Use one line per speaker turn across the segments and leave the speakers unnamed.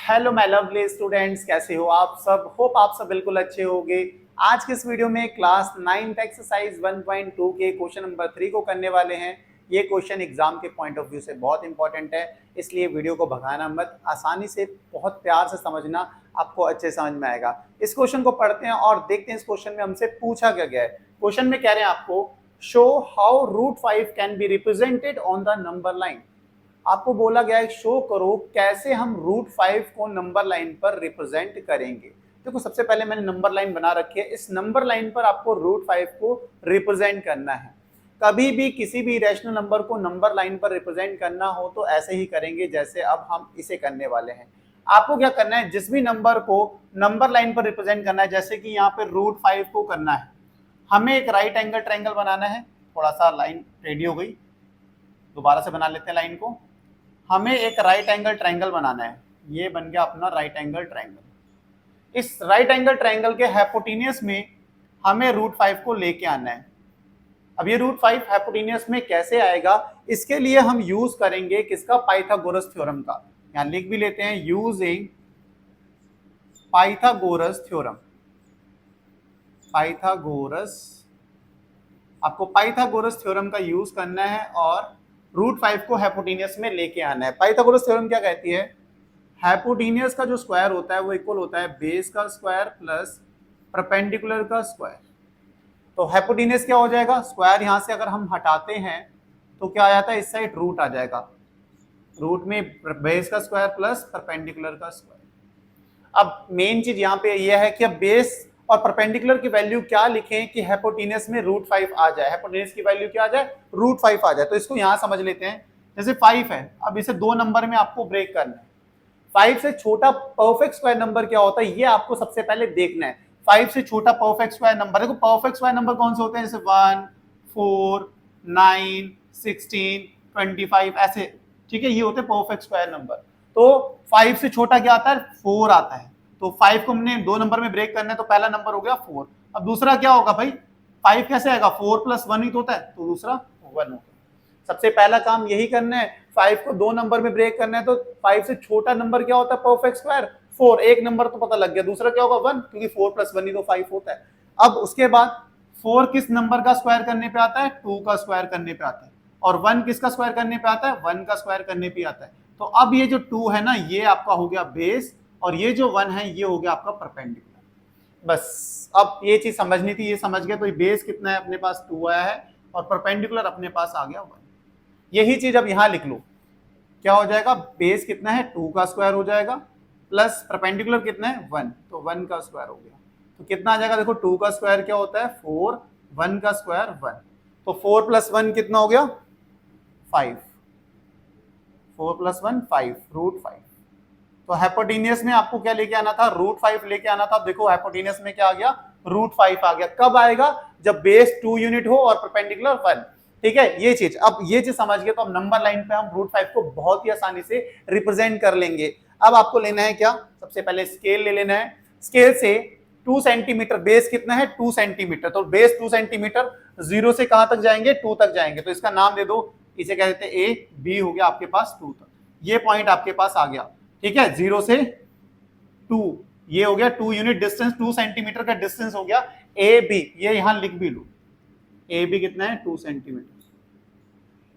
Hello my lovely students, कैसे हो आप सब। होप आप सब बिल्कुल अच्छे होंगे। आज के इस वीडियो में क्लास 9th एक्सरसाइज 1.2 के क्वेश्चन नंबर 3 को करने वाले हैं। ये क्वेश्चन एग्जाम के पॉइंट ऑफ व्यू से बहुत इंपॉर्टेंट है, इसलिए वीडियो को भगाना मत, आसानी से बहुत प्यार से समझना, आपको अच्छे समझ में आएगा। इस क्वेश्चन को पढ़ते हैं और देखते हैं इस क्वेश्चन में हमसे पूछा क्या गया है। क्वेश्चन में कह रहे हैं आपको show how root 5 can be represented on the number line. आपको बोला गया है शो करो कैसे हम रूट 5 को नंबर लाइन पर रिप्रेजेंट करेंगे। देखो सबसे पहले मैंने नंबर लाइन बना रखी है, इस नंबर लाइन पर आपको रूट 5 को रिप्रेजेंट करना है। कभी भी किसी भी रैशनल नंबर को नंबर लाइन पर रिप्रेजेंट करना हो तो ऐसे ही करेंगे जैसे अब हम इसे करने वाले हैं। आपको क्या करना है, जिस भी नंबर को नंबर लाइन पर रिप्रेजेंट करना है, जैसे कि यहाँ पे रूट 5 को करना है, हमें एक राइट एंगल ट्रायंगल बनाना है। थोड़ा सा लाइन टेढ़ी हो गई, दोबारा से बना लेते हैं लाइन को। हमें एक राइट एंगल ट्रायंगल बनाना है, ये बन गया अपना राइट एंगल ट्रायंगल। इस राइट एंगल ट्रायंगल के हाइपोटेनियस में हमें रूट 5 को लेके आना है। अब ये रूट 5 हाइपोटेनियस में कैसे आएगा, इसके लिए हम यूज करेंगे किसका, पाइथागोरस थ्योरम का। यहां लिख भी लेते हैं, यूजिंग पाइथागोरस थ्योरम। पाइथागोरस, आपको पाइथागोरस थ्योरम का यूज करना है और रूट 5 को हाइपोटेनियस में लेके आना है। पाइथागोरस थ्योरम क्या कहती है, हाइपोटेनियस का जो स्क्वायर होता है वो इक्वल होता है बेस का स्क्वायर प्लस परपेंडिकुलर का स्क्वायर। तो हाइपोटेनियस क्या हो जाएगा, स्क्वायर यहां से अगर हम हटाते हैं तो क्या आ जाता है, इस साइड रूट आ जाएगा, रूट में बेस का स्क्वायर प्लस परपेंडिकुलर का स्क्वायर। अब मेन चीज यहाँ पे यह है कि अब बेस और परपेंडिकुलर की वैल्यू क्या लिखें कि हाइपोटेनियस में रूट 5 आ जाए, हाइपोटेनियस की वैल्यू क्या आ जाए, रूट 5 आ जाए। तो इसको यहां समझ लेते हैं, जैसे 5 है, अब इसे 2 नंबर में आपको ब्रेक करना है। 5 से छोटा परफेक्ट स्क्वायर नंबर क्या होता है, ये आपको सबसे पहले देखना है। 5 से छोटा परफेक्ट स्क्वायर नंबर, देखो परफेक्ट स्क्वायर नंबर कौन से होते हैं, जैसे 1, 4, 9, 16, 25 ऐसे, ठीक है, ये होते हैं परफेक्ट स्क्वायर नंबर। तो 5 से छोटा क्या आता है, 4 आता है। तो 5 को हमने 2 नंबर में ब्रेक करना है, तो पहला नंबर हो गया 4। अब दूसरा क्या होगा भाई, 5 कैसे आएगा, 4 + 1 ही तो होता है, तो दूसरा 1 होगा। सबसे पहला काम यही करना है, 5 को 2 नंबर में ब्रेक करना है। तो 5 से छोटा नंबर क्या होता है परफेक्ट स्क्वायर, 4, एक नंबर तो पता लग गया, दूसरा क्या होगा 1, क्योंकि 4 + 1 ही तो 5 होता है। अब उसके बाद 4 किस नंबर का स्क्वायर करने पे आता है, 2 का स्क्वायर करने पे आता है। और 1 किसका स्क्वायर करने पे आता है, 1 का स्क्वायर करने पे आता है। तो अब ये जो 2 है ना, ये आपका हो गया बेस, और ये जो 1 है ये हो गया आपका परपेंडिकुलर। बस अब ये चीज समझनी थी, ये समझ गए। तो ये बेस कितना है, अपने पास 2 आया है, और परपेंडिकुलर अपने पास आ गया 1। यही चीज अब यहां लिख लो, क्या हो जाएगा, बेस कितना है, 2 का स्क्वायर हो जाएगा, प्लस परपेंडिकुलर कितना है 1, तो 1 का स्क्वायर हो गया। तो कितना आ जाएगा, देखो 2 का स्क्वायर क्या होता है 4, 1 का स्क्वायर 1, तो 4 + 1 कितना हो गया 5, 4 + 1 5, रूट 5। तो हाइपोटेनियस में आपको क्या लेके आना था, रूट 5 लेके आना था। देखो हाइपोटेनियस में क्या आ गया, रूट 5 आ गया। कब आएगा, जब बेस 2 यूनिट हो और परपेंडिकुलर 1। ठीक है, ये चीज, अब ये चीज समझ गए तो अब नंबर लाइन पे हम रूट 5 को बहुत ही आसानी से रिप्रेजेंट कर लेंगे। अब आपको लेना है क्या, सबसे पहले स्केल ले लेना है। स्केल से 2 सेंटीमीटर, बेस कितना है 2 सेंटीमीटर, तो बेस 2 सेंटीमीटर, 0 से कहां तक जाएंगे, 2 तक जाएंगे। तो इसका नाम दे दो, इसे क्या कहते हैं ए, बी हो गया आपके पास 2 तक, ये पॉइंट आपके पास आ गया। ठीक है, 0 से 2, ये हो गया 2 यूनिट डिस्टेंस, 2 सेंटीमीटर का डिस्टेंस हो गया। ए बी, ये यहां लिख भी लो, ए बी कितना है 2 सेंटीमीटर।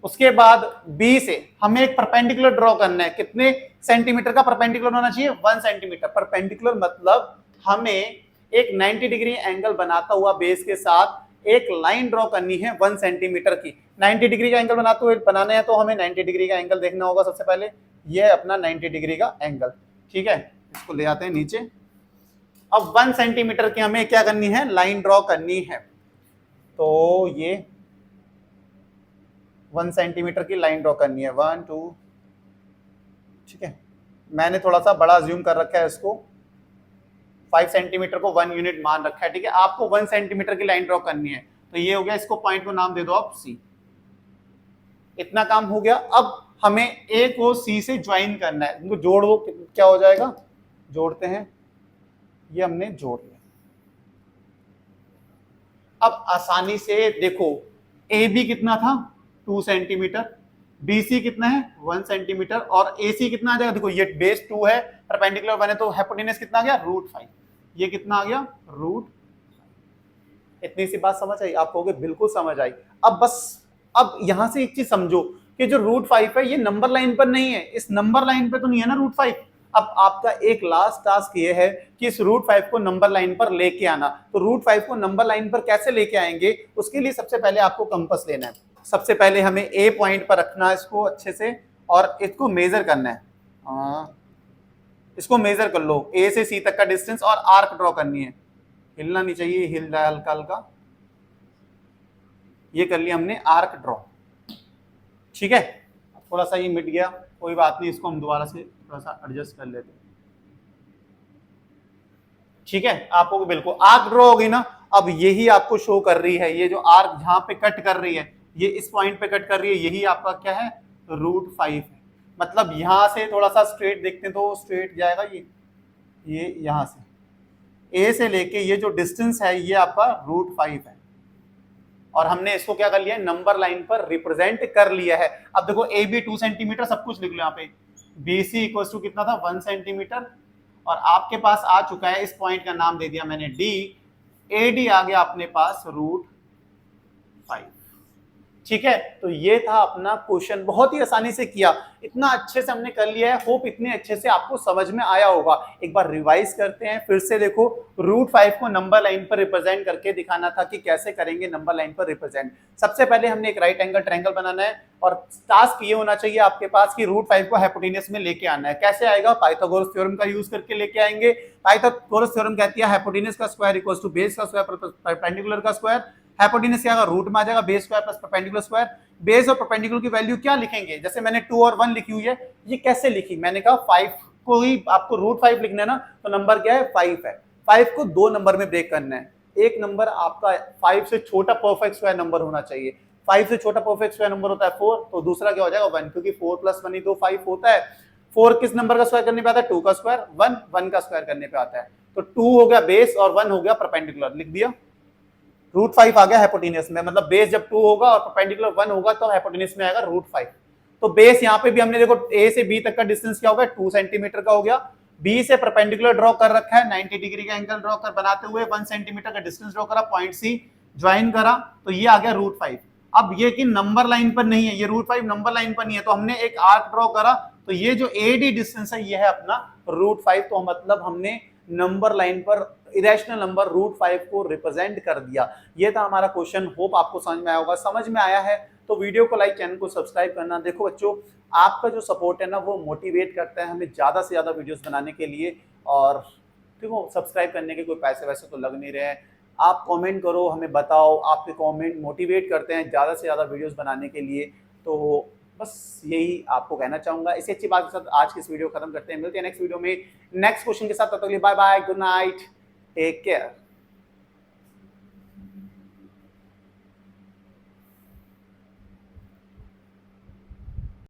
उसके बाद बी से हमें एक परपेंडिकुलर ड्रॉ करना है, कितने सेंटीमीटर का परपेंडिकुलर होना चाहिए, 1 सेंटीमीटर। परपेंडिकुलर मतलब हमें एक 90 डिग्री एंगल बनाता हुआ बेस के साथ एक लाइन ड्रॉ करनी है 1 सेंटीमीटर की। 90 डिग्री का एंगल बनाते हुए बनाना है तो हमें 90 डिग्री का एंगल देखना होगा सबसे पहले, ये अपना 90 डिग्री का एंगल। ठीक है, इसको ले आते हैं नीचे। अब 1 सेंटीमीटर की हमें क्या करनी है, लाइन ड्रॉ करनी है। तो ये 1 सेंटीमीटर की लाइन ड्रॉ करनी है, 1 2, ठीक है, मैंने थोड़ा सा बड़ा ज्यूम कर रखा है इसको, 5 सेंटीमीटर को 1 यूनिट मान रखा है। ठीक है, आपको 1 सेंटीमीटर की लाइन ड्रॉ करनी है, तो ये हो गया, इसको पॉइंट को नाम दे दो आप सी। इतना काम हो गया। अब हमें ए को सी से ज्वाइन करना है, इनको जोड़ दो, क्या हो जाएगा, जोड़ते हैं, ये हमने जोड़ लिया। अब आसानी से देखो, ए बी कितना था 2 सेंटीमीटर, बी सी कितना है 1 सेंटीमीटर, और ए सी कितना आ जाएगा, देखो ये बेस 2 है, परपेंडिकुलर 1 है तो हाइपोटेन्यूज कितना आ गया √5, ये कितना आ गया √। इतनी सी बात समझ आई? आप कहोगे बिल्कुल समझ आई। अब बस अब यहां से एक चीज समझो कि जो √5 है ये नंबर लाइन पर नहीं है, इस नंबर लाइन पे तो नहीं है ना √5। अब आपका एक लास्ट टास्क ये है कि इस √5 को नंबर लाइन पर लेके आना। तो √5 को नंबर लाइन पर कैसे लेके आएंगे, उसके लिए सबसे पहले आपको कंपास लेना है। सबसे पहले हमें ए पॉइंट पर रखना है इसको अच्छे से और इसको मेजर करना है। इसको मेजर कर लो, ए से सी तक का डिस्टेंस और आर्क ड्रॉ करनी है। हिलना नहीं चाहिए, हिल रहा है हल्का हल्का। ये कर लिया हमने आर्क ड्रॉ, ठीक है। थोड़ा सा ये मिट गया, कोई बात नहीं, इसको हम दोबारा से थोड़ा सा एडजस्ट कर लेते हैं, ठीक है। आपको बिल्कुल आर्क ड्रॉ होगी ना। अब यही आपको शो कर रही है, ये जो आर्क जहां पे कट कर रही है, ये इस पॉइंट पे कट कर रही है, यही आपका क्या है √5 है। मतलब यहां से थोड़ा सा स्ट्रेट देखते हैं तो स्ट्रेट जाएगा ये यहां से ए से लेके ये जो डिस्टेंस है ये आपका √5 है और हमने इसको क्या कर लिया है नंबर लाइन पर रिप्रेजेंट कर लिया है। अब देखो ए बी 2 सेंटीमीटर सब कुछ लिख लो यहाँ पे, बी सी इक्वल टू कितना था 1 सेंटीमीटर और आपके पास आ चुका है, इस पॉइंट का नाम दे दिया मैंने डी, ए डी आ गया अपने पास √5, ठीक है। तो ये था अपना क्वेश्चन, बहुत ही आसानी से किया, इतना अच्छे से हमने कर लिया है। होप इतने अच्छे से आपको समझ में आया होगा। एक बार रिवाइज करते हैं फिर से। देखो √5 को नंबर लाइन पर रिप्रेजेंट करके दिखाना था कि कैसे करेंगे नंबर लाइन पर रिप्रेजेंट। सबसे पहले हमने एक राइट एंगल ट्रायंगल बनाना है और टास्क ये होना चाहिए आपके पास कि √5 को हाइपोटेन्यूज में लेके आना है। कैसे आएगा, पाइथागोरस थ्योरम का यूज करके लेके आएंगे। पाइथागोरस थ्योरम कहती है हाइपोटेन्यूज का स्क्वायर इक्वल टू बेस का स्क्वायर प्लस परपेंडिकुलर का स्क्वायर। हाइपोटेन्यूज क्या आएगा रूट में आ जाएगा base square plus perpendicular square. Base और परपेंडिकुलर की वैल्यू क्या लिखेंगे, जैसे मैंने 2 और 1 लिखी हुई है, ये कैसे लिखी, मैंने कहा 5 को ही आपको √5 लिखना है ना, तो नंबर क्या है 5 है। 5 को 2 नंबर में ब्रेक करना है। एक नंबर आपका 5 से छोटा परफेक्ट स्क्वायर नंबर होना चाहिए। 5 से छोटा परफेक्ट स्क्वायर नंबर होता है 4, तो दूसरा क्या हो जाएगा 1, क्योंकि 4 + 1 ही तो 5 होता है। 4 किस नंबर का स्क्वायर करने पे आता है 2 का स्क्वायर, 1 का स्क्वायर करने पे आता है। तो 2 हो गया बेस और 1 हो गया परपेंडिकुलर, लिख दिया। √5 आ गया हाइपोटेन्यूज में, मतलब बेस जब 2 होगा और परपेंडिकुलर 1 होगा तो हाइपोटेन्यूज में आएगा √5। तो बेस यहाँ पे भी हमने देखो ए से बी तक का डिस्टेंस क्या हो गया 2 सेंटीमीटर का हो गया। बी से परपेंडिकुलर ड्रॉ कर रखा है, 90 डिग्री का एंगल ड्रॉ कर बनाते हुए 1 सेंटीमीटर का डिस्टेंस ड्रॉ करा, पॉइंट सी ज्वाइन करा, तो ये आ गया √5। अब ये कि नंबर लाइन पर नहीं है, ये √5 नंबर लाइन पर नहीं है, तो हमने एक आर्क ड्रॉ करा, तो ये जो एडी डिस्टेंस है ये है अपना √5। तो मतलब हमने नंबर लाइन पर इरेशनल नंबर √5 को रिप्रेजेंट कर दिया। ये था हमारा क्वेश्चन। होप आपको समझ में आया होगा। समझ में आया है तो वीडियो को लाइक, चैनल को सब्सक्राइब करना। देखो बच्चों, आपका जो सपोर्ट है ना वो मोटिवेट करता है हमें ज़्यादा से ज़्यादा वीडियोस बनाने के लिए। और देखो सब्सक्राइब करने के कोई पैसे वैसे तो लग नहीं रहे हैं। आप कमेंट करो, हमें बताओ, आपके कमेंट मोटिवेट करते हैं ज़्यादा से ज़्यादा वीडियोस बनाने के लिए। तो बस यही आपको कहना चाहूँगा। इसी अच्छी बात के साथ आज की इस वीडियो खत्म करते हैं। मिलते हैं नेक्स्ट वीडियो में नेक्स्ट क्वेश्चन के साथ। तब तक के लिए bye bye, good night, take care.